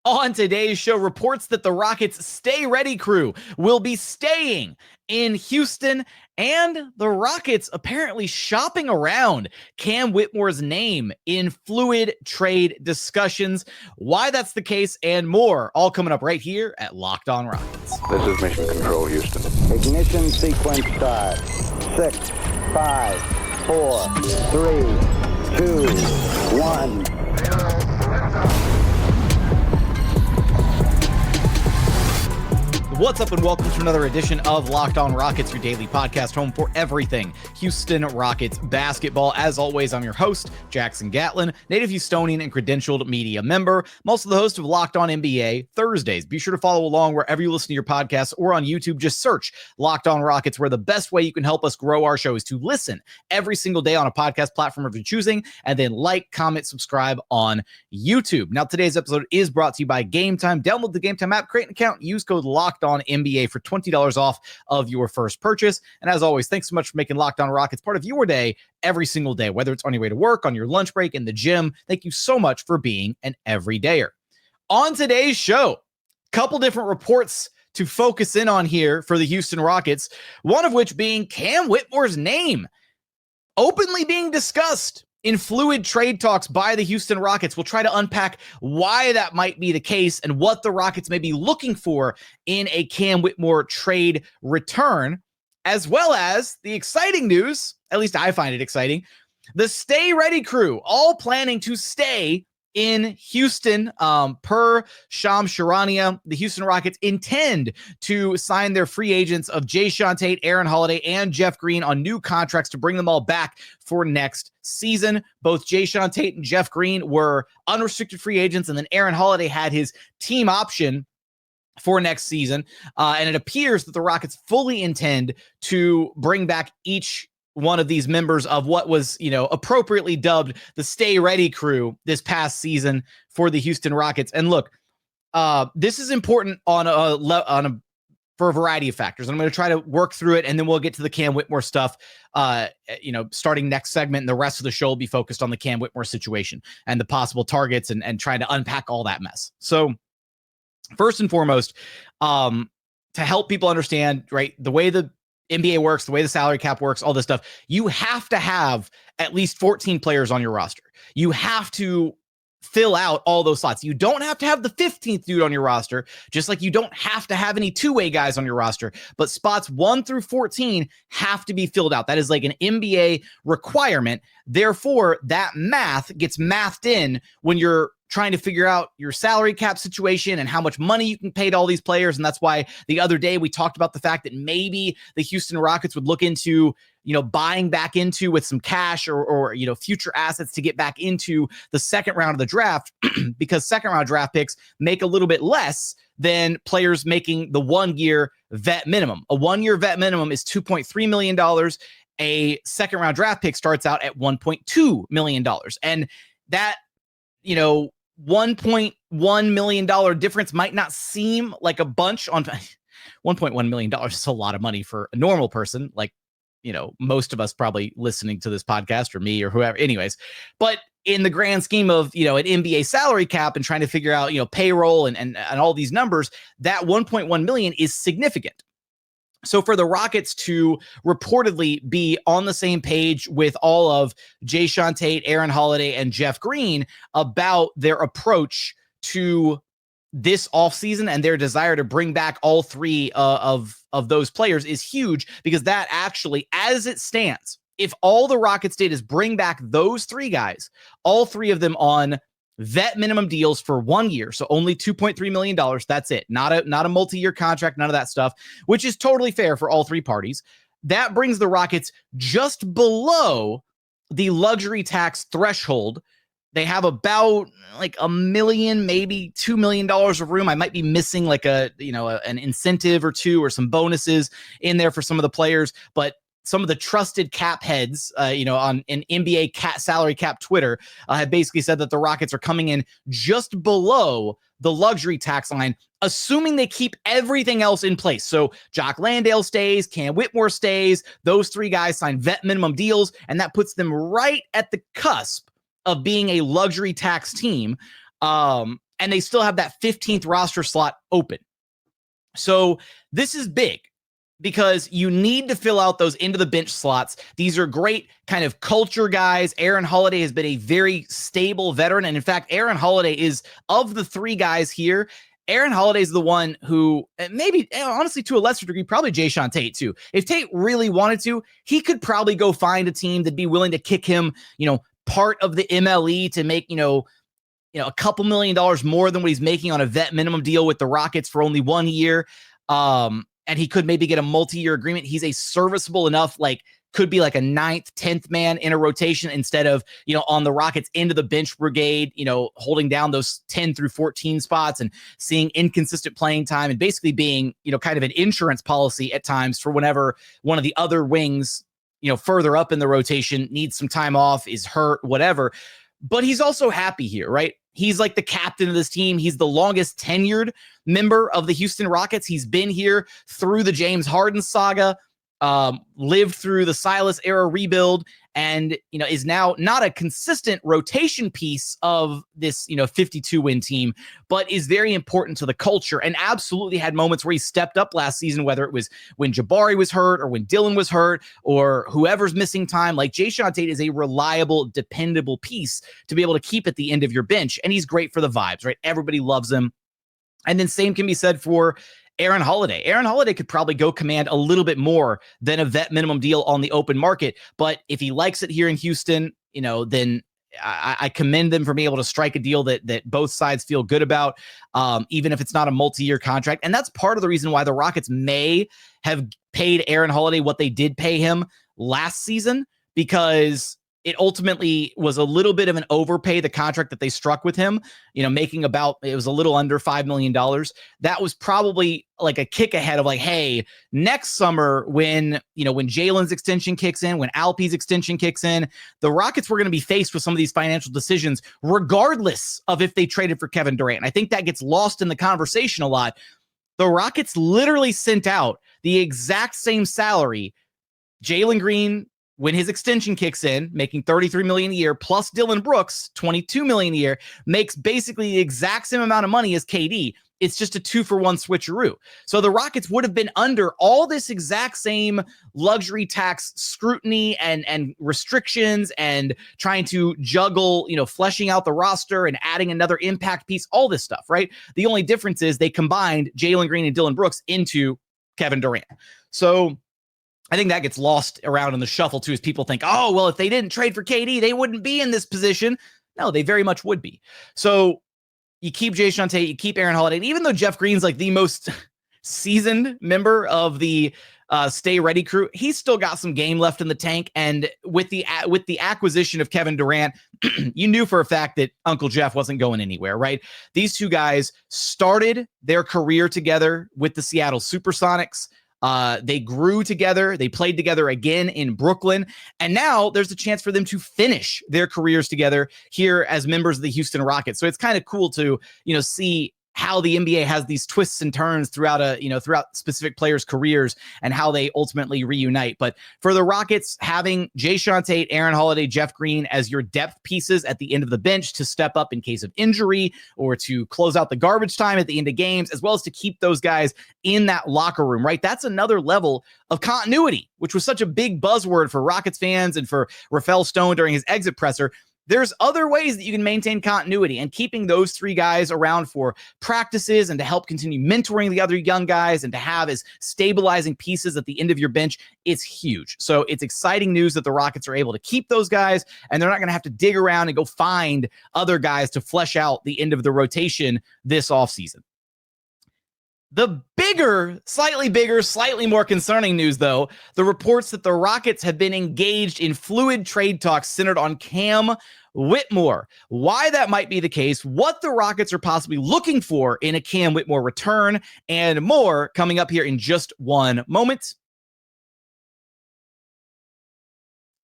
On today's show, reports that the Rockets' Stay Ready crew will be staying in Houston, and the Rockets apparently shopping around Cam Whitmore's name in fluid trade discussions. Why that's the case and more, all coming up right here at Locked On Rockets. This is Mission Control, Houston. Ignition sequence start. 6, 5, 4, 3, 2, 1. What's up and welcome to another edition of Locked On Rockets, your daily podcast home for everything Houston Rockets basketball. As always, I'm your host, Jackson Gatlin, native Houstonian and credentialed media member. I'm also the host of Locked On NBA Thursdays. Be sure to follow along wherever you listen to your podcasts or on YouTube. Just search Locked On Rockets, where the best way you can help us grow our show is to listen every single day on a podcast platform of your choosing, and then like, comment, subscribe on YouTube. Now, today's episode is brought to you by Game Time. Download the Game Time app, create an account, use code Locked On NBA for $20 off of your first purchase. And as always, thanks so much for making Locked On Rockets part of your day every single day, whether it's on your way to work, on your lunch break, in the gym. Thank you so much for being an everydayer. On today's show, a couple different reports to focus in on here for the Houston Rockets, one of which being Cam Whitmore's name openly being discussed in fluid trade talks by the Houston Rockets. We'll try to unpack why that might be the case and what the Rockets may be looking for in a Cam Whitmore trade return, as well as the exciting news, at least I find it exciting, the Stay Ready crew all planning to stay in Houston. Per Shams Charania, the Houston Rockets intend to sign their free agents of Jackson Tate, Aaron Holiday, and Jeff Green on new contracts to bring them all back for next season. Both Jackson Tate and Jeff Green were unrestricted free agents, and then Aaron Holiday had his team option for next season. And it appears that the Rockets fully intend to bring back each one of these members of what was, appropriately dubbed the Stay Ready crew this past season for the Houston Rockets. And look, this is important for a variety of factors. And I'm going to try to work through it, and then we'll get to the Cam Whitmore stuff, starting next segment, and the rest of the show will be focused on the Cam Whitmore situation and the possible targets and trying to unpack all that mess. So first and foremost, to help people understand, right, the way the NBA works, the way the salary cap works, all this stuff, you have to have at least 14 players on your roster. You have to fill out all those slots. You don't have to have the 15th dude on your roster, just like you don't have to have any two-way guys on your roster, but spots 1 through 14 have to be filled out. That is like an NBA requirement. Therefore, that math gets mathed in when you're trying to figure out your salary cap situation and how much money you can pay to all these players. And that's why the other day we talked about the fact that maybe the Houston Rockets would look into, buying back into with some cash or future assets to get back into the second round of the draft, because second round draft picks make a little bit less than players making the 1 year vet minimum. A 1 year vet minimum is $2.3 million. A second round draft pick starts out at $1.2 million. And that, $1.1 million difference might not seem like a bunch on $1.1 million is a lot of money for a normal person, like, most of us probably listening to this podcast, or me or whoever. Anyways, but in the grand scheme of, an NBA salary cap and trying to figure out, payroll and all these numbers, that 1.1 million is significant. So for the Rockets to reportedly be on the same page with all of Jackson Tate, Aaron Holiday, and Jeff Green about their approach to this offseason and their desire to bring back all three of those players is huge, because that actually, as it stands, if all the Rockets did is bring back those three guys, all three of them on vet minimum deals for 1 year, so only $2.3 million. That's it. Not a multi-year contract, none of that stuff, which is totally fair for all three parties. That brings the Rockets just below the luxury tax threshold. They have about like $1 million, maybe $2 million of room. I might be missing like an incentive or two or some bonuses in there for some of the players, but some of the trusted cap heads, on an NBA salary cap Twitter, have basically said that the Rockets are coming in just below the luxury tax line, assuming they keep everything else in place. So Jock Landale stays, Cam Whitmore stays, those three guys sign vet minimum deals, and that puts them right at the cusp of being a luxury tax team. and they still have that 15th roster slot open. So this is big because you need to fill out those into the bench slots. These are great kind of culture guys. Aaron Holiday has been a very stable veteran. And in fact, Aaron Holiday is, of the three guys here, Aaron Holiday is the one who, maybe, honestly, to a lesser degree, probably Jae'Sean Tate too. If Tate really wanted to, he could probably go find a team that'd be willing to kick him, part of the MLE to make, a couple $1 million more than what he's making on a vet minimum deal with the Rockets for only 1 year. And he could maybe get a multi-year agreement. He's a serviceable enough, could be like a 9th, 10th man in a rotation instead of, on the Rockets into the bench brigade, holding down those 10 through 14 spots and seeing inconsistent playing time and basically being, kind of an insurance policy at times for whenever one of the other wings, further up in the rotation needs some time off, is hurt, whatever. But he's also happy here, right? He's like the captain of this team. He's the longest tenured member of the Houston Rockets. He's been here through the James Harden saga, lived through the Silas era rebuild, and is now not a consistent rotation piece of this 52-win team, but is very important to the culture and absolutely had moments where he stepped up last season, whether it was when Jabari was hurt or when Dylan was hurt or whoever's missing time. Like, Jae'Sean Tate is a reliable, dependable piece to be able to keep at the end of your bench, and he's great for the vibes, right? Everybody loves him. And then same can be said for Aaron Holiday. Aaron Holiday could probably go command a little bit more than a vet minimum deal on the open market. But if he likes it here in Houston, then I commend them for being able to strike a deal that both sides feel good about, even if it's not a multi-year contract. And that's part of the reason why the Rockets may have paid Aaron Holiday what they did pay him last season, because it ultimately was a little bit of an overpay, the contract that they struck with him, making it was a little under $5 million. That was probably like a kick ahead of hey, next summer when Jalen's extension kicks in, when Alpe's extension kicks in, the Rockets were going to be faced with some of these financial decisions, regardless of if they traded for Kevin Durant. And I think that gets lost in the conversation a lot. The Rockets literally sent out the exact same salary. Jalen Green, when his extension kicks in, making $33 million a year, plus Dylan Brooks, $22 million a year, makes basically the exact same amount of money as KD. It's just a 2-for-1 switcheroo. So the Rockets would have been under all this exact same luxury tax scrutiny and restrictions and trying to juggle, fleshing out the roster and adding another impact piece, all this stuff, right? The only difference is they combined Jalen Green and Dylan Brooks into Kevin Durant. So I think that gets lost around in the shuffle too, as people think, oh, well, if they didn't trade for KD, they wouldn't be in this position. No, they very much would be. So you keep Jae'Sean Tate, you keep Aaron Holiday. And even though Jeff Green's like the most seasoned member of the Stay Ready crew, he's still got some game left in the tank. And with the acquisition of Kevin Durant, you knew for a fact that Uncle Jeff wasn't going anywhere, right? These two guys started their career together with the Seattle Supersonics. They grew together. They played together again in Brooklyn. And now there's a chance for them to finish their careers together here as members of the Houston Rockets. So it's kind of cool to, see how the NBA has these twists and turns throughout throughout specific players' careers and how they ultimately reunite. But for the Rockets, having Jae'Sean Tate, Aaron Holiday, Jeff Green as your depth pieces at the end of the bench to step up in case of injury or to close out the garbage time at the end of games, as well as to keep those guys in that locker room, right? That's another level of continuity, which was such a big buzzword for Rockets fans and for Rafael Stone during his exit presser. There's other ways that you can maintain continuity, and keeping those three guys around for practices and to help continue mentoring the other young guys and to have as stabilizing pieces at the end of your bench, it's huge. So it's exciting news that the Rockets are able to keep those guys, and they're not going to have to dig around and go find other guys to flesh out the end of the rotation this offseason. The slightly bigger, slightly more concerning news, though, the reports that the Rockets have been engaged in fluid trade talks centered on Cam Whitmore. Why that might be the case, what the Rockets are possibly looking for in a Cam Whitmore return, and more coming up here in just one moment.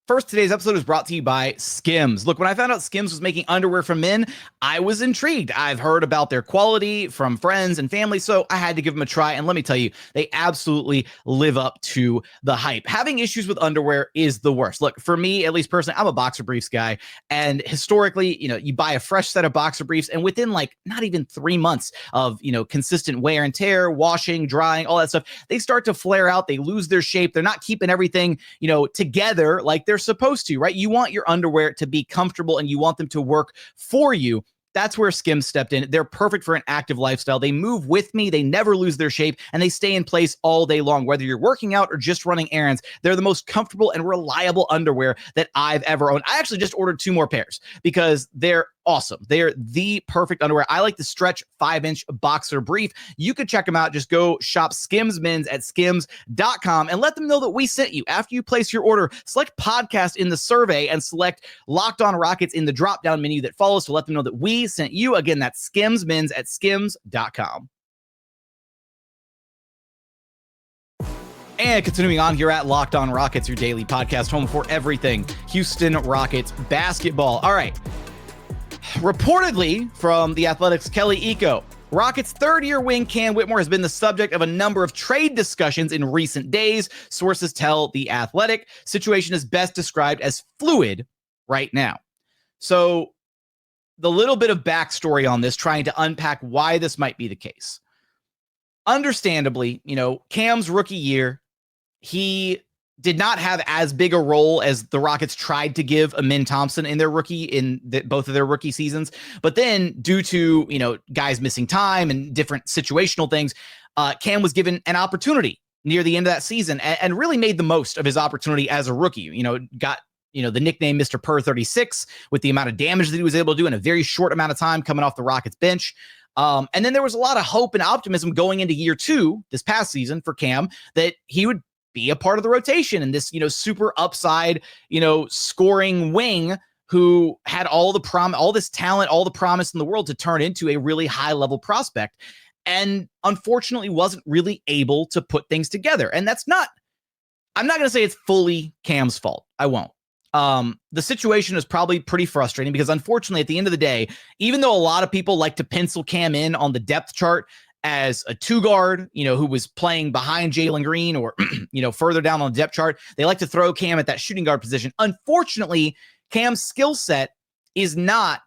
First, today's episode is brought to you by Skims. Look, when I found out Skims was making underwear for men, I was intrigued. I've heard about their quality from friends and family, so I had to give them a try. And let me tell you, they absolutely live up to the hype. Having issues with underwear is the worst. Look, for me, at least personally, I'm a boxer briefs guy. And historically, you buy a fresh set of boxer briefs, and within like not even 3 months of, consistent wear and tear, washing, drying, all that stuff, they start to flare out. They lose their shape. They're not keeping everything, together like they're supposed to, right? You want your underwear to be comfortable and you want them to work for you. That's where Skims stepped in. They're perfect for an active lifestyle. They move with me. They never lose their shape, and they stay in place all day long. Whether you're working out or just running errands, they're the most comfortable and reliable underwear that I've ever owned. I actually just ordered 2 more pairs because they're awesome. They're the perfect underwear. I like the stretch 5-inch boxer brief. You could check them out. Just go shop Skims Men's at skims.com and let them know that we sent you. After you place your order, select podcast in the survey and select Locked On Rockets in the drop-down menu that follows to let them know that we sent you. Again, that's Skims Men's at skims.com. And continuing on here at Locked On Rockets, your daily podcast home for everything Houston Rockets basketball. All right. Reportedly from The Athletic's Kelly Iko, Rockets' third-year wing Cam Whitmore has been the subject of a number of trade discussions in recent days. Sources tell The Athletic situation is best described as fluid right now. So the little bit of backstory on this, trying to unpack why this might be the case. Understandably, Cam's rookie year, he did not have as big a role as the Rockets tried to give Thompson in both of their rookie seasons. But then due to, guys missing time and different situational things, Cam was given an opportunity near the end of that season and really made the most of his opportunity as a rookie. Got the nickname Mr. Per 36 with the amount of damage that he was able to do in a very short amount of time coming off the Rockets bench. And then there was a lot of hope and optimism going into year 2 this past season for Cam that he would be a part of the rotation and this, super upside, scoring wing who had all this talent, all the promise in the world to turn into a really high level prospect. And unfortunately wasn't really able to put things together. And I'm not going to say it's fully Cam's fault. I won't. The situation is probably pretty frustrating because unfortunately at the end of the day, even though a lot of people like to pencil Cam in on the depth chart as a 2-guard, who was playing behind Jalen Green or, further down on the depth chart, they like to throw Cam at that shooting guard position. Unfortunately, Cam's skill set is not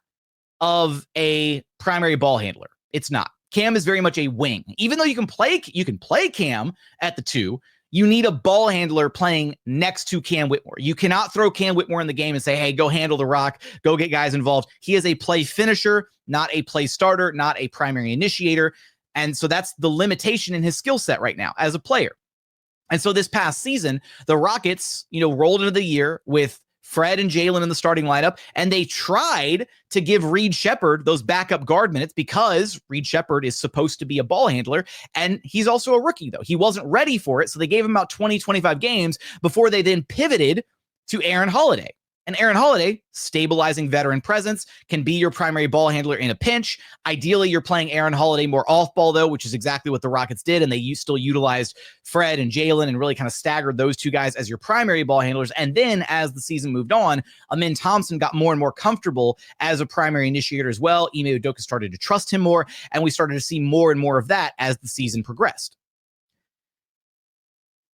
of a primary ball handler. It's not. Cam is very much a wing. Even though you can play Cam at the 2, you need a ball handler playing next to Cam Whitmore. You cannot throw Cam Whitmore in the game and say, hey, go handle the rock, go get guys involved. He is a play finisher, not a play starter, not a primary initiator. And so that's the limitation in his skill set right now as a player. And so this past season, the Rockets, rolled into the year with Fred and Jalen in the starting lineup, and they tried to give Reed Shepherd those backup guard minutes because Reed Shepherd is supposed to be a ball handler, and he's also a rookie, though. He wasn't ready for it, so they gave him about 20, 25 games before they then pivoted to Aaron Holiday. And Aaron Holiday, stabilizing veteran presence, can be your primary ball handler in a pinch. Ideally, you're playing Aaron Holiday more off ball, though, which is exactly what the Rockets did. And they still utilized Fred and Jalen and really kind of staggered those 2 guys as your primary ball handlers. And then as the season moved on, Thompson got more and more comfortable as a primary initiator as well. Ime Udoka started to trust him more, and we started to see more and more of that as the season progressed.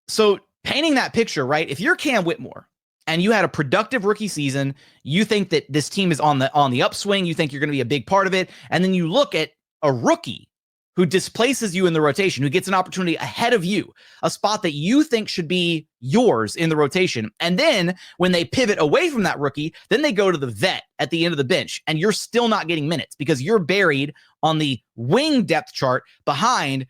So painting that picture, right? If you're Cam Whitmore, and you had a productive rookie season, you think that this team is on the upswing, you think you're going to be a big part of it, and then you look at a rookie who displaces you in the rotation, who gets an opportunity ahead of you, a spot that you think should be yours in the rotation. And then when they pivot away from that rookie, then they go to the vet at the end of the bench, and you're still not getting minutes because you're buried on the wing depth chart behind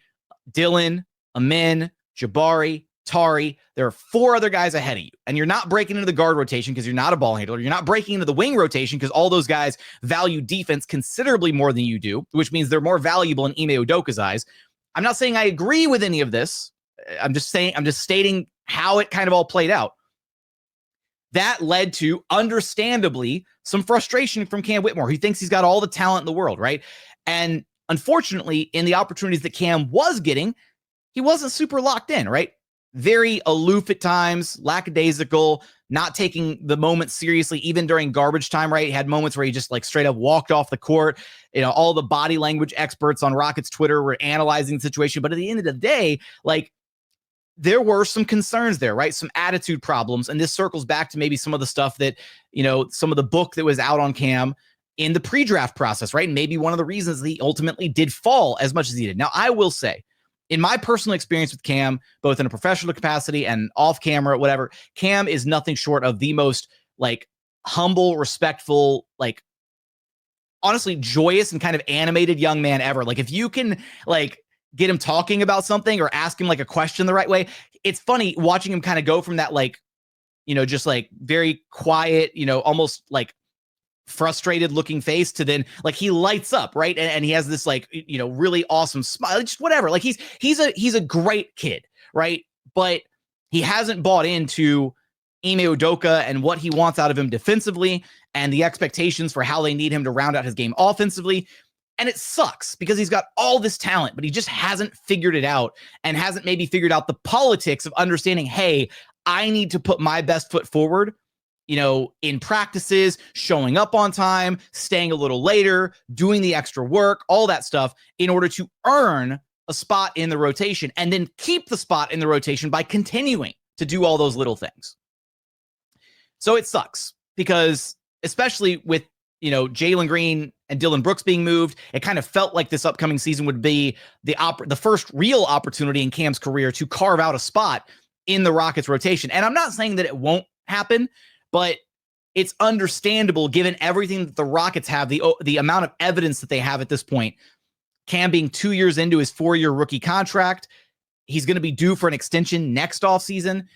Dylan, Amin, Jabari, Tari. There are 4 other guys ahead of you, and you're not breaking into the guard rotation because you're not a ball handler. You're not breaking into the wing rotation because all those guys value defense considerably more than you do, which means they're more valuable in Ime Udoka's eyes. I'm not saying I agree with any of this. I'm just stating how it kind of all played out. That led to, understandably, some frustration from Cam Whitmore. He thinks he's got all the talent in the world, right? And unfortunately, in the opportunities that Cam was getting, he wasn't super locked in, right? very aloof at times, lackadaisical, not taking the moment seriously, even during garbage time, right? He had moments where he just like straight up walked off the court. All the body language experts on Rockets Twitter were analyzing the situation. But at the end of the day, like, there were some concerns there, right? Some attitude problems. And this circles back to maybe some of the stuff that, some of the book that was out on Cam in the pre-draft process, right? And maybe one of the reasons he ultimately did fall as much as he did. Now, I will say, in my personal experience with Cam, both in a professional capacity and off camera, whatever, Cam is nothing short of the most like humble, respectful, like honestly joyous and kind of animated young man ever. Like if you can like get him talking about something or ask him like a question the right way, it's funny watching him kind of go from that like, just like very quiet, almost like frustrated looking face to then like he lights up, right? And he has this like, really awesome smile, just whatever. Like he's a great kid, right? But he hasn't bought into Ime Udoka and what he wants out of him defensively and the expectations for how they need him to round out his game offensively. And it sucks because he's got all this talent, but he just hasn't figured it out and hasn't maybe figured out the politics of understanding, hey, I need to put my best foot forward, in practices, showing up on time, staying a little later, doing the extra work, all that stuff in order to earn a spot in the rotation and then keep the spot in the rotation by continuing to do all those little things. So it sucks because especially with, Jalen Green and Dylan Brooks being moved, it kind of felt like this upcoming season would be the first real opportunity in Cam's career to carve out a spot in the Rockets rotation. And I'm not saying that it won't happen, but it's understandable given everything that the Rockets have, the amount of evidence that they have at this point. Cam being 2 years into his 4-year rookie contract, he's going to be due for an extension next offseason.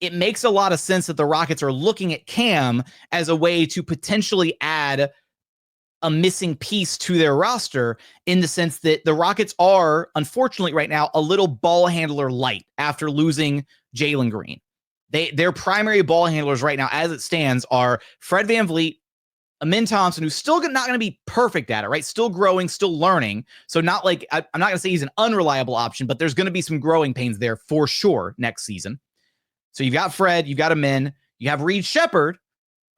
It makes a lot of sense that the Rockets are looking at Cam as a way to potentially add a missing piece to their roster in the sense that the Rockets are, unfortunately right now, a little ball handler light after losing Jalen Green. Their primary ball handlers right now, as it stands, are Fred VanVleet, Amin Thompson, who's still not going to be perfect at it, right? Still growing, still learning. So not like, I'm not going to say he's an unreliable option, but there's going to be some growing pains there for sure next season. So you've got Fred, you've got Amin, you have Reed Shepherd,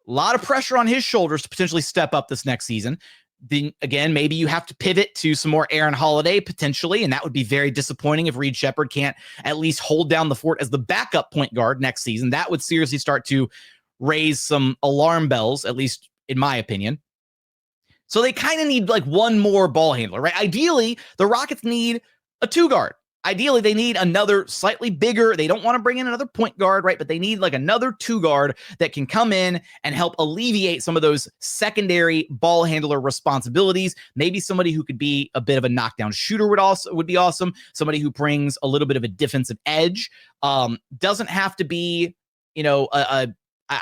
a lot of pressure on his shoulders to potentially step up this next season. Then again, maybe you have to pivot to some more Aaron Holiday potentially, and that would be very disappointing if Reed Shepherd can't at least hold down the fort as the backup point guard next season. That would seriously start to raise some alarm bells, at least in my opinion. So they kind of need like one more ball handler, right? Ideally, the Rockets need a 2-guard. Ideally, they need another slightly bigger. They don't want to bring in another point guard, right? But they need like another 2-guard that can come in and help alleviate some of those secondary ball handler responsibilities. Maybe somebody who could be a bit of a knockdown shooter would be awesome. Somebody who brings a little bit of a defensive edge. Doesn't have to be, I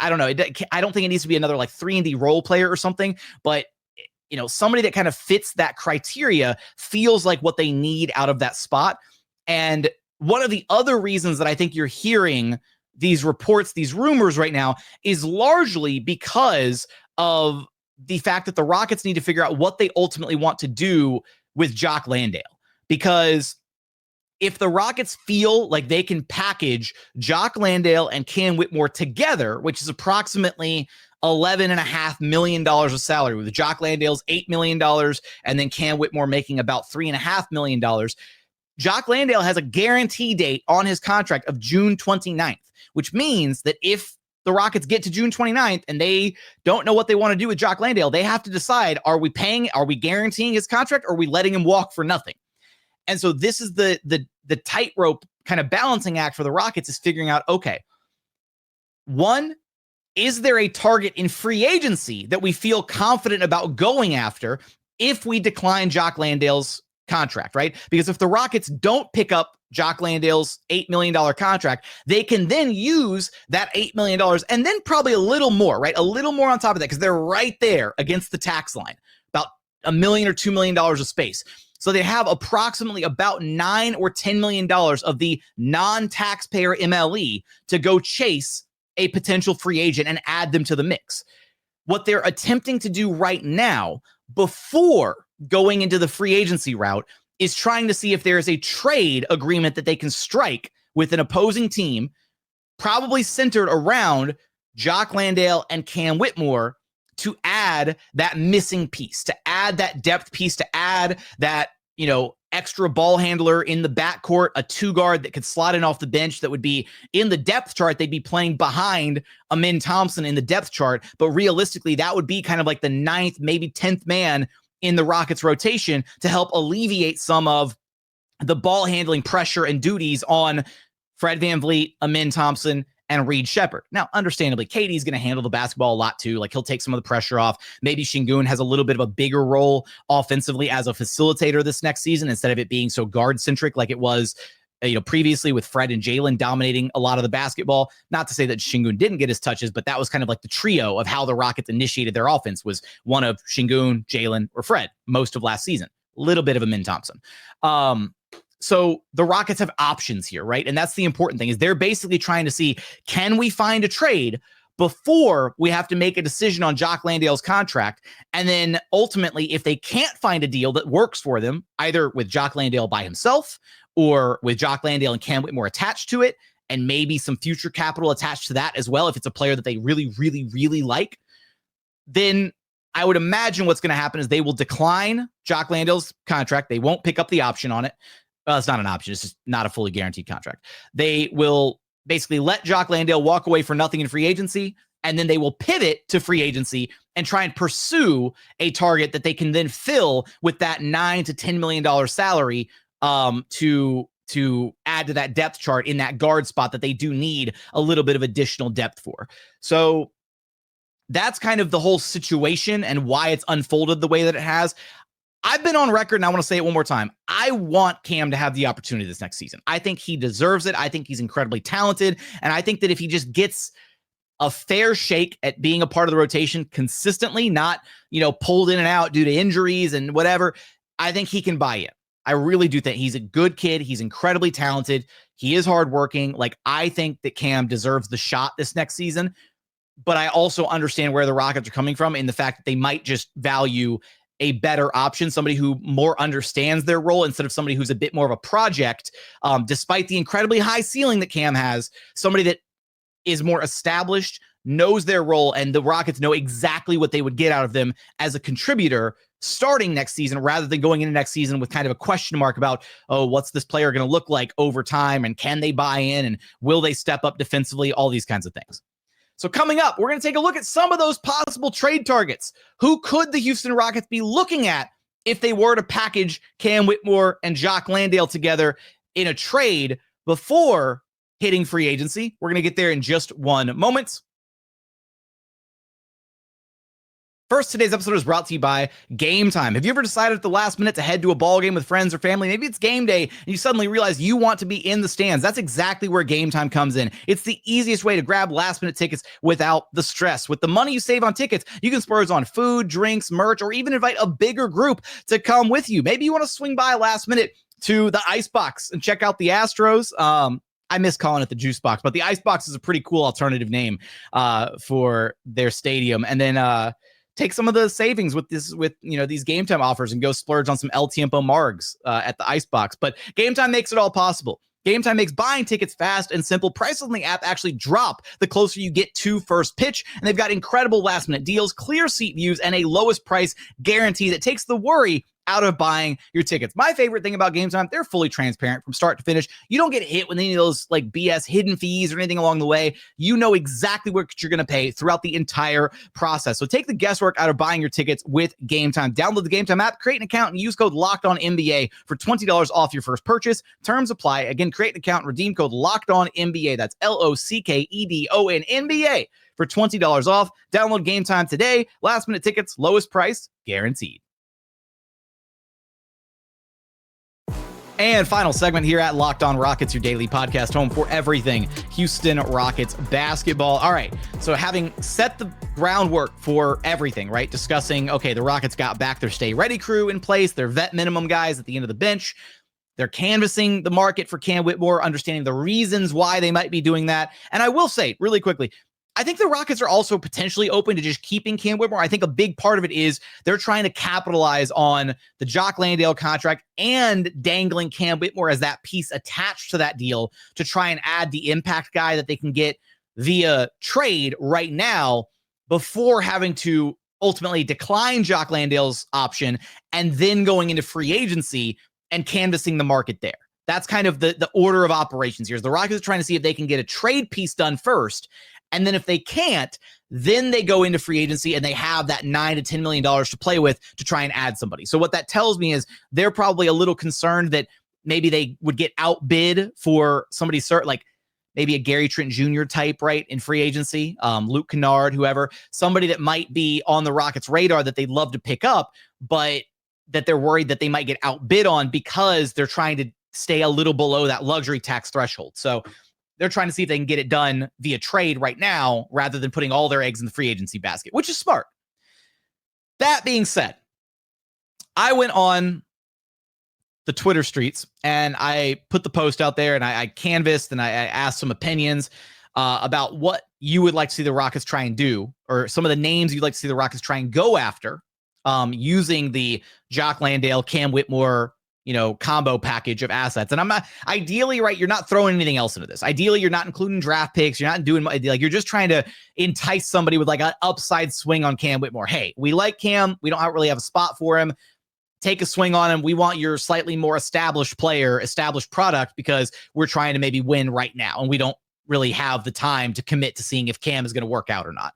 don't know. I don't think it needs to be another like 3-and-D role player or something, but somebody that kind of fits that criteria feels like what they need out of that spot. And one of the other reasons that I think you're hearing these reports, these rumors right now is largely because of the fact that the Rockets need to figure out what they ultimately want to do with Jock Landale. Because if the Rockets feel like they can package Jock Landale and Cam Whitmore together, which is approximately $11.5 million of salary, with Jock Landale's $8 million and then Cam Whitmore making about $3.5 million, Jock Landale has a guarantee date on his contract of June 29th, which means that if the Rockets get to June 29th and they don't know what they want to do with Jock Landale, they have to decide, are we guaranteeing his contract, or are we letting him walk for nothing? And so this is the tightrope kind of balancing act for the Rockets, is figuring out, okay, one, is there a target in free agency that we feel confident about going after if we decline Jock Landale's contract, right? Because if the Rockets don't pick up Jock Landale's $8 million contract, they can then use that $8 million and then probably a little more, right? A little more on top of that, because they're right there against the tax line, about $1 million or $2 million of space. So they have approximately about $9 or $10 million of the non-taxpayer MLE to go chase a potential free agent and add them to the mix. What they're attempting to do right now, before going into the free agency route, is trying to see if there is a trade agreement that they can strike with an opposing team, probably centered around Jock Landale and Cam Whitmore, to add that missing piece, to add that depth piece, to add that, extra ball handler in the backcourt, a 2-guard that could slot in off the bench that would be in the depth chart. They'd be playing behind Amin Thompson in the depth chart. But realistically, that would be kind of like the 9th, maybe 10th man in the Rockets rotation to help alleviate some of the ball handling pressure and duties on Fred VanVleet, Amin Thompson, and Reed Shepherd. Now, understandably, KD's going to handle the basketball a lot too. Like, he'll take some of the pressure off. Maybe Sengun has a little bit of a bigger role offensively as a facilitator this next season, instead of it being so guard-centric like it was previously, with Fred and Jalen dominating a lot of the basketball. Not to say that Sengun didn't get his touches, but that was kind of like the trio of how the Rockets initiated their offense, was one of Sengun, Jalen, or Fred most of last season. A little bit of Amin Thompson. So the Rockets have options here, right? And that's the important thing, is they're basically trying to see, can we find a trade before we have to make a decision on Jock Landale's contract? And then ultimately, if they can't find a deal that works for them, either with Jock Landale by himself or with Jock Landale and Cam Whitmore attached to it, and maybe some future capital attached to that as well, if it's a player that they really, really, really like, then I would imagine what's going to happen is they will decline Jock Landale's contract. They won't pick up the option on it. Well, it's not an option. It's just not a fully guaranteed contract. They will basically let Jock Landale walk away for nothing in free agency, and then they will pivot to free agency and try and pursue a target that they can then fill with that $9 to $10 million salary to add to that depth chart in that guard spot that they do need a little bit of additional depth for. So that's kind of the whole situation and why it's unfolded the way that it has. I've been on record, and I want to say it one more time. I want Cam to have the opportunity this next season. I think he deserves it. I think he's incredibly talented. And I think that if he just gets a fair shake at being a part of the rotation consistently, not, pulled in and out due to injuries and whatever, I think he can buy in. I really do think he's a good kid. He's incredibly talented. He is hardworking. Like, I think that Cam deserves the shot this next season. But I also understand where the Rockets are coming from, in the fact that they might just value a better option, somebody who more understands their role instead of somebody who's a bit more of a project, despite the incredibly high ceiling that Cam has, somebody that is more established, knows their role, and the Rockets know exactly what they would get out of them as a contributor starting next season, rather than going into next season with kind of a question mark about, what's this player going to look like over time, and can they buy in, and will they step up defensively, all these kinds of things. So coming up, we're going to take a look at some of those possible trade targets. Who could the Houston Rockets be looking at if they were to package Cam Whitmore and Jock Landale together in a trade before hitting free agency? We're going to get there in just one moment. First, today's episode is brought to you by Game Time. Have you ever decided at the last minute to head to a ball game with friends or family? Maybe it's game day and you suddenly realize you want to be in the stands. That's exactly where Game Time comes in. It's the easiest way to grab last minute tickets without the stress. With the money you save on tickets, you can splurge on food, drinks, merch, or even invite a bigger group to come with you. Maybe you want to swing by last minute to the Icebox and check out the Astros. I miss calling it the Juice Box, but the Icebox is a pretty cool alternative name for their stadium. And then take some of the savings with these Game Time offers and go splurge on some El Tiempo Margs at the Icebox. But Game Time makes it all possible. Game Time makes buying tickets fast and simple. Prices on the app actually drop the closer you get to first pitch. And they've got incredible last minute deals, clear seat views, and a lowest price guarantee that takes the worry out of buying your tickets. My favorite thing about Game Time, they're fully transparent from start to finish. You don't get hit with any of those like BS hidden fees or anything along the way. You know exactly what you're going to pay throughout the entire process. So take the guesswork out of buying your tickets with Game Time. Download the Game Time app, create an account, and use code LOCKEDONNBA for $20 off your first purchase. Terms apply. Again, create an account and redeem code LOCKEDONNBA. That's LOCKEDONNBA for $20 off. Download Game Time today. Last minute tickets, lowest price guaranteed. And final segment here at Locked On Rockets, your daily podcast home for everything Houston Rockets basketball. All right, so having set the groundwork for everything, right? Discussing, okay, the Rockets got back their stay ready crew in place, their vet minimum guys at the end of the bench. They're canvassing the market for Cam Whitmore, understanding the reasons why they might be doing that. And I will say really quickly, I think the Rockets are also potentially open to just keeping Cam Whitmore. I think a big part of it is they're trying to capitalize on the Jock Landale contract and dangling Cam Whitmore as that piece attached to that deal to try and add the impact guy that they can get via trade right now before having to ultimately decline Jock Landale's option and then going into free agency and canvassing the market there. That's kind of the order of operations here. The Rockets are trying to see if they can get a trade piece done first. And then if they can't, then they go into free agency and they have that $9 to $10 million to play with to try and add somebody. So what that tells me is they're probably a little concerned that maybe they would get outbid for somebody like maybe a Gary Trent Jr. type, right, in free agency, Luke Kennard, whoever, somebody that might be on the Rockets' radar that they'd love to pick up, but that they're worried that they might get outbid on because they're trying to stay a little below that luxury tax threshold. So they're trying to see if they can get it done via trade right now rather than putting all their eggs in the free agency basket, which is smart. That being said, I went on the Twitter streets and I put the post out there and I canvassed and I asked some opinions about what you would like to see the Rockets try and do, or some of the names you'd like to see the Rockets try and go after using the Jock Landale, Cam Whitmore, combo package of assets. And I'm not ideally, right, you're not throwing anything else into this. Ideally, you're not including draft picks. You're not doing like, you're just trying to entice somebody with like an upside swing on Cam Whitmore. Hey, we like Cam. We don't really have a spot for him. Take a swing on him. We want your slightly more established player, established product, because we're trying to maybe win right now. And we don't really have the time to commit to seeing if Cam is going to work out or not.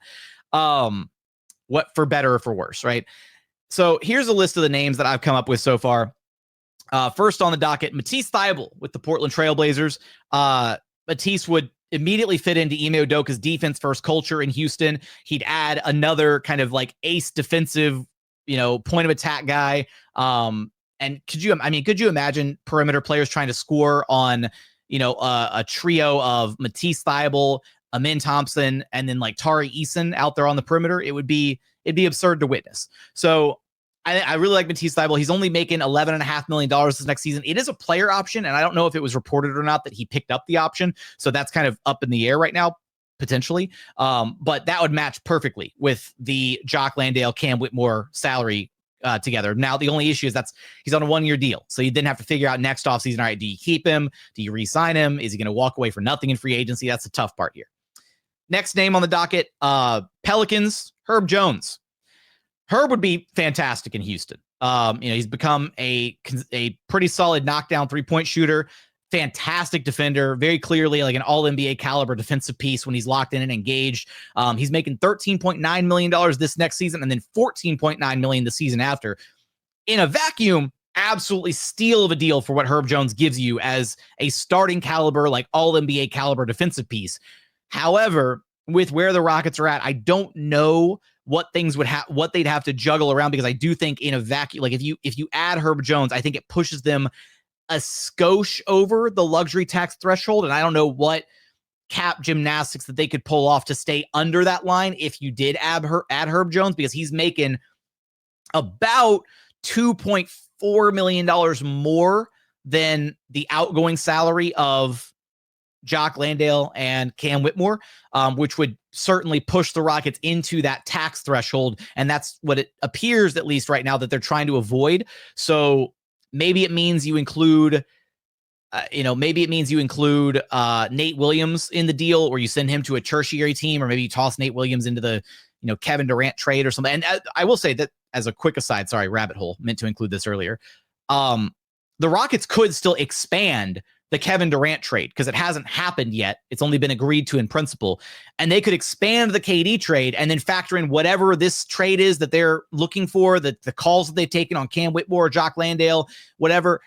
What for better or for worse, right? So here's a list of the names that I've come up with so far. First on the docket, Matisse Thybulle with the Portland Trailblazers. Matisse would immediately fit into Ime Udoka's defense first culture in Houston. He'd add another kind of like ace defensive, point of attack guy. And could you imagine perimeter players trying to score on, a trio of Matisse Thybulle, Amin Thompson, and then like Tari Eason out there on the perimeter? It'd be absurd to witness. So I really like Matisse Thybulle. He's only making $11.5 million this next season. It is a player option, and I don't know if it was reported or not that he picked up the option. So that's kind of up in the air right now, potentially. But that would match perfectly with the Jock Landale, Cam Whitmore salary together. Now, the only issue is he's on a 1-year deal. So you then have to figure out next offseason, all right, do you keep him? Do you re-sign him? Is he going to walk away for nothing in free agency? That's the tough part here. Next name on the docket, Pelicans, Herb Jones. Herb would be fantastic in Houston. He's become a pretty solid knockdown three-point shooter, fantastic defender, very clearly like an all-NBA caliber defensive piece when he's locked in and engaged. He's making $13.9 million this next season and then $14.9 million the season after. In a vacuum, absolutely steal of a deal for what Herb Jones gives you as a starting caliber, like all-NBA caliber defensive piece. However, with where the Rockets are at, I don't know what they'd have to juggle around, because I do think in a vacuum, like if you add Herb Jones, I think it pushes them a skosh over the luxury tax threshold. And I don't know what cap gymnastics that they could pull off to stay under that line if you did add Herb Jones, because he's making about $2.4 million more than the outgoing salary of Jock Landale and Cam Whitmore, which would certainly push the Rockets into that tax threshold. And that's what it appears, at least right now, that they're trying to avoid. So maybe it means you include, Nate Williams in the deal, or you send him to a tertiary team, or maybe you toss Nate Williams into the, Kevin Durant trade or something. And I will say that as a quick aside, sorry, rabbit hole, meant to include this earlier. The Rockets could still expand the Kevin Durant trade, because it hasn't happened yet. It's only been agreed to in principle. And they could expand the KD trade and then factor in whatever this trade is that they're looking for, the calls that they've taken on Cam Whitmore, Jock Landale, whatever.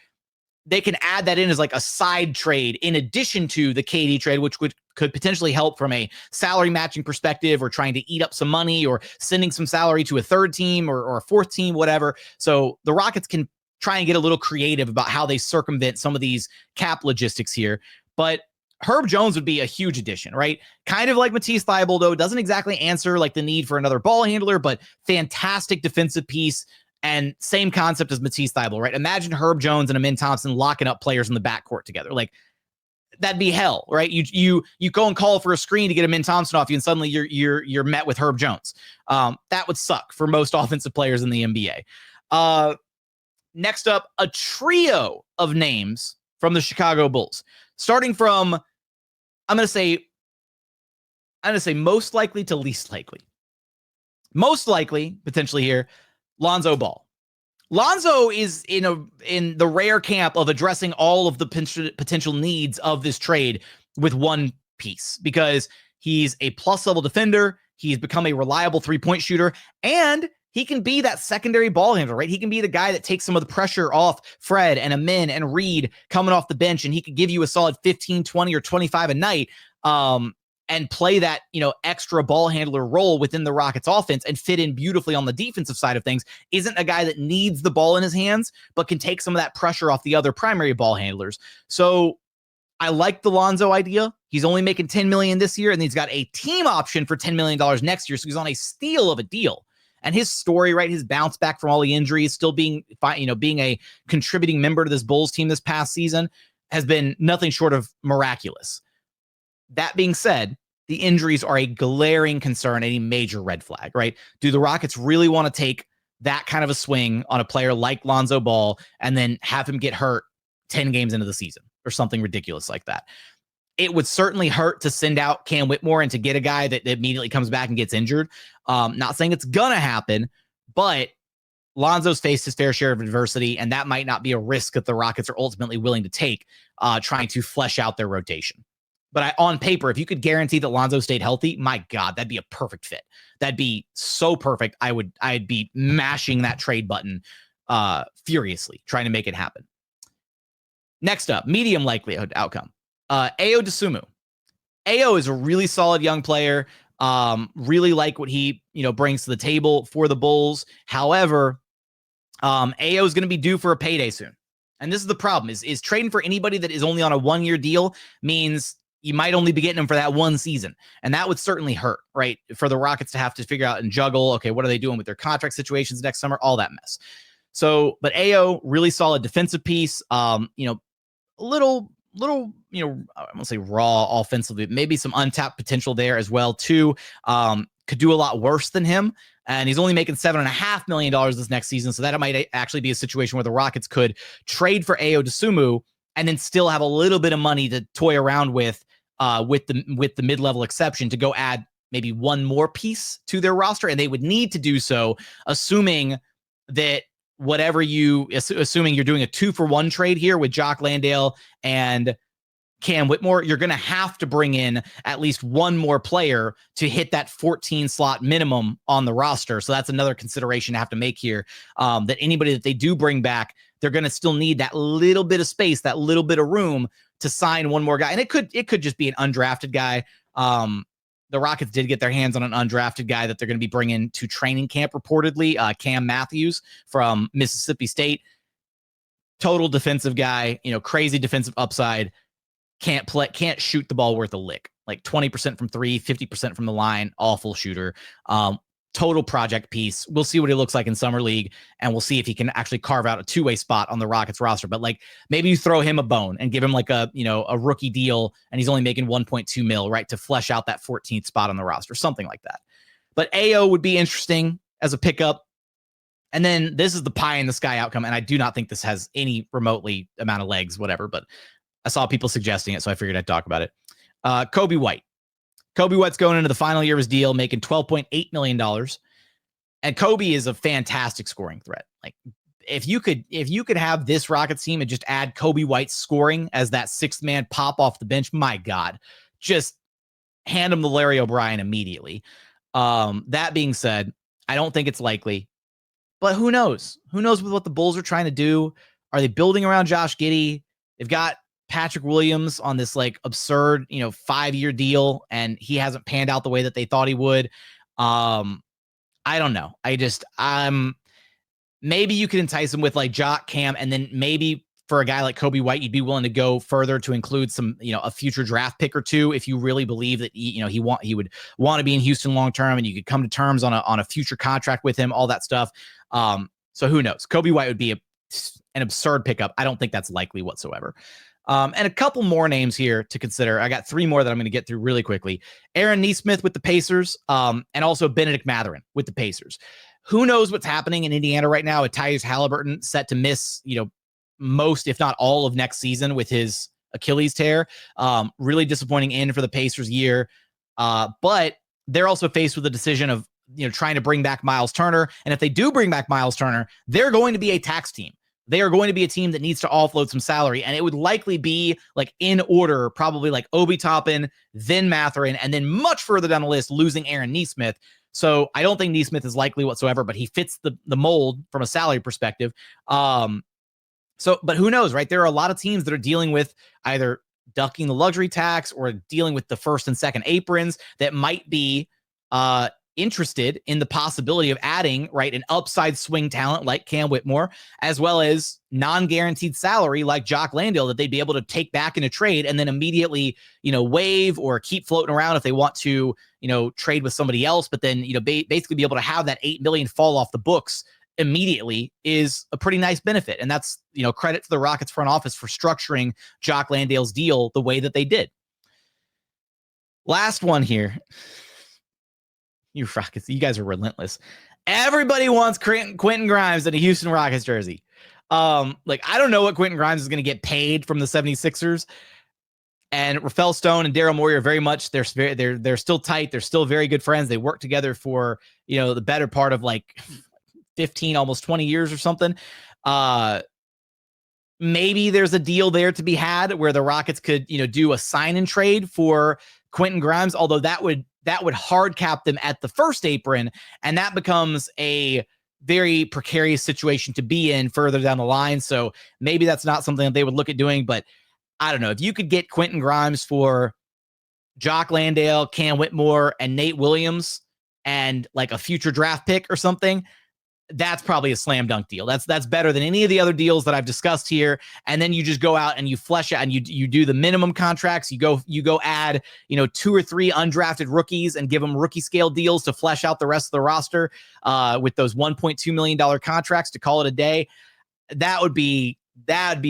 They can add that in as like a side trade in addition to the KD trade, which could potentially help from a salary matching perspective, or trying to eat up some money, or sending some salary to a third team or a fourth team, whatever. So the Rockets can try and get a little creative about how they circumvent some of these cap logistics here. But Herb Jones would be a huge addition, right? Kind of like Matisse Thybulle, though. Doesn't exactly answer like the need for another ball handler, but fantastic defensive piece, and same concept as Matisse Thybulle, right? Imagine Herb Jones and Amin Thompson locking up players in the backcourt together. Like, that'd be hell, right? You go and call for a screen to get a Min Thompson off you, and suddenly you're met with Herb Jones. That would suck for most offensive players in the NBA. Next up, a trio of names from the Chicago Bulls, starting from I'm gonna say most likely to least likely. Most likely, potentially here, Lonzo Ball. Lonzo is in the rare camp of addressing all of the potential needs of this trade with one piece, because he's a plus level defender. He's become a reliable 3-point shooter, and he can be that secondary ball handler, right? He can be the guy that takes some of the pressure off Fred and Amin and Reed coming off the bench, and he could give you a solid 15, 20, or 25 a night. And play that, extra ball handler role within the Rockets offense and fit in beautifully on the defensive side of things. Isn't a guy that needs the ball in his hands, but can take some of that pressure off the other primary ball handlers. So I like the Lonzo idea. He's only making $10 million this year, and he's got a team option for $10 million next year. So he's on a steal of a deal. And his story, right, his bounce back from all the injuries, still being a contributing member to this Bulls team this past season, has been nothing short of miraculous. That being said, the injuries are a glaring concern, a major red flag, right? Do the Rockets really want to take that kind of a swing on a player like Lonzo Ball and then have him get hurt 10 games into the season or something ridiculous like that? It would certainly hurt to send out Cam Whitmore and to get a guy that immediately comes back and gets injured. Not saying it's going to happen, but Lonzo's faced his fair share of adversity, and that might not be a risk that the Rockets are ultimately willing to take, trying to flesh out their rotation. But on paper, if you could guarantee that Lonzo stayed healthy, my God, that'd be a perfect fit. That'd be so perfect. I'd be mashing that trade button furiously, trying to make it happen. Next up, medium likelihood outcome. Ayo Dosunmu. Ayo is a really solid young player. Really like what he brings to the table for the Bulls. However, Ayo is going to be due for a payday soon. And this is the problem, is trading for anybody that is only on a 1-year deal means you might only be getting them for that one season. And that would certainly hurt, right? For the Rockets to have to figure out and juggle, okay, what are they doing with their contract situations next summer? All that mess. So, but Ayo, really solid defensive piece. A little, I won't say raw offensively, maybe some untapped potential there as well, too. Could do a lot worse than him. And he's only making $7.5 million this next season. So that might actually be a situation where the Rockets could trade for Ayo Dosunmu and then still have a little bit of money to toy around with the mid-level exception to go add maybe one more piece to their roster. And they would need to do so, assuming that assuming you're doing a 2-for-1 trade here with Jock Landale and Cam Whitmore, you're going to have to bring in at least one more player to hit that 14 slot minimum on the roster. So that's another consideration to have to make here, that anybody that they do bring back, they're going to still need that little bit of space, that little bit of room to sign one more guy. And it could just be an undrafted guy. The Rockets did get their hands on an undrafted guy that they're going to be bringing to training camp, reportedly, Cam Matthews from Mississippi State. Total defensive guy, crazy defensive upside. Can't shoot the ball worth a lick. Like 20% from 3, 50% from the line, awful shooter. Total project piece. We'll see what he looks like in Summer League, and we'll see if he can actually carve out a two-way spot on the Rockets roster. But maybe you throw him a bone and give him a rookie deal, and he's only making 1.2 mil, right, to flesh out that 14th spot on the roster, something like that. But Ayo would be interesting as a pickup. And then this is the pie in the sky outcome, and I do not think this has any remotely amount of legs, whatever, but I saw people suggesting it, so I figured I'd talk about it. Coby White. Coby White's going into the final year of his deal, making $12.8 million. And Coby is a fantastic scoring threat. Like, if you could have this Rockets team and just add Coby White's scoring as that sixth man pop off the bench, my God, just hand him the Larry O'Brien immediately. That being said, I don't think it's likely, but who knows? Who knows with what the Bulls are trying to do? Are they building around Josh Giddey? They've got Patrick Williams on this absurd, 5-year deal, and he hasn't panned out the way that they thought he would. I don't know. Maybe you could entice him with Jock, Cam, and then maybe for a guy like Coby White, you'd be willing to go further to include some, a future draft pick or two if you really believe that he would want to be in Houston long term, and you could come to terms on a future contract with him, all that stuff. So who knows? Coby White would be an absurd pickup. I don't think that's likely whatsoever. And a couple more names here to consider. I got 3 more that I'm going to get through really quickly. Aaron Nesmith with the Pacers, and also Benedict Mathurin with the Pacers. Who knows what's happening in Indiana right now with Tyrese Halliburton set to miss, most, if not all of next season with his Achilles tear. Really disappointing end for the Pacers year. But they're also faced with the decision of, trying to bring back Miles Turner. And if they do bring back Miles Turner, they're going to be a tax team. They are going to be a team that needs to offload some salary. And it would likely be like in order, probably like Obi Toppin, then Mathurin, and then much further down the list, losing Aaron Nesmith. So I don't think Nesmith is likely whatsoever, but he fits the mold from a salary perspective. But who knows, right? There are a lot of teams that are dealing with either ducking the luxury tax or dealing with the first and second aprons that might be interested in the possibility of adding, right, an upside swing talent like Cam Whitmore, as well as non-guaranteed salary like Jock Landale that they'd be able to take back in a trade and then immediately, waive or keep floating around if they want to, trade with somebody else, but then, basically be able to have that $8 million fall off the books immediately is a pretty nice benefit. And that's, credit to the Rockets front office for structuring Jock Landale's deal the way that they did. Last one here. You Rockets, you guys are relentless. Everybody wants Quentin Grimes in a Houston Rockets jersey. I don't know what Quentin Grimes is going to get paid from the 76ers. And Rafael Stone and Daryl Morey are very much, they're still tight. They're still very good friends. They work together for, the better part of 15, almost 20 years or something. Maybe there's a deal there to be had where the Rockets could, do a sign and trade for Quentin Grimes, although that would hard cap them at the first apron, and that becomes a very precarious situation to be in further down the line. So maybe that's not something that they would look at doing, but I don't know. If you could get Quentin Grimes for Jock Landale, Cam Whitmore, and Nate Williams, and a future draft pick or something, that's probably a slam dunk deal. That's better than any of the other deals that I've discussed here. And then you just go out and you flesh out and you do the minimum contracts. You go add, 2 or 3 undrafted rookies and give them rookie scale deals to flesh out the rest of the roster with those $1.2 million contracts to call it a day. That'd be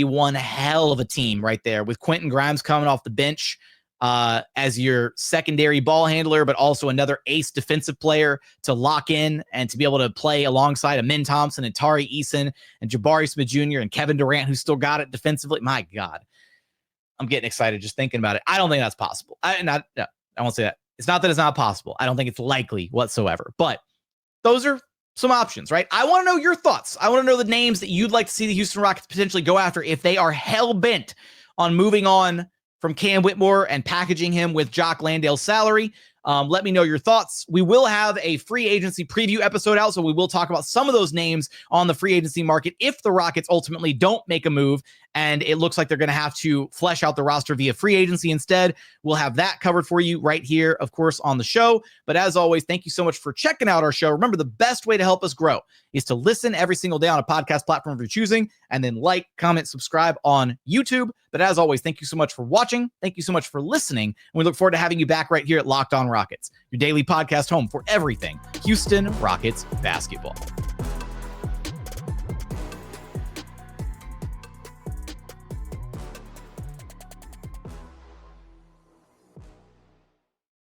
one hell of a team right there with Quentin Grimes coming off the bench as your secondary ball handler, but also another ace defensive player to lock in and to be able to play alongside Amin Thompson and Tari Eason and Jabari Smith Jr. and Kevin Durant, who still got it defensively. My God, I'm getting excited just thinking about it. I don't think that's possible. I won't say that. It's not that it's not possible. I don't think it's likely whatsoever, but those are some options, right? I want to know your thoughts. I want to know the names that you'd like to see the Houston Rockets potentially go after if they are hell bent on moving on from Cam Whitmore and packaging him with Jock Landale's salary. Let me know your thoughts. We will have a free agency preview episode out, so we will talk about some of those names on the free agency market if the Rockets ultimately don't make a move and it looks like they're going to have to flesh out the roster via free agency instead. We'll have that covered for you right here, of course, on the show. But as always, thank you so much for checking out our show. Remember, the best way to help us grow is to listen every single day on a podcast platform of your choosing, and then like, comment, subscribe on YouTube. But as always, thank you so much for watching. Thank you so much for listening. And we look forward to having you back right here at Locked On Rockets, your daily podcast home for everything Houston Rockets basketball.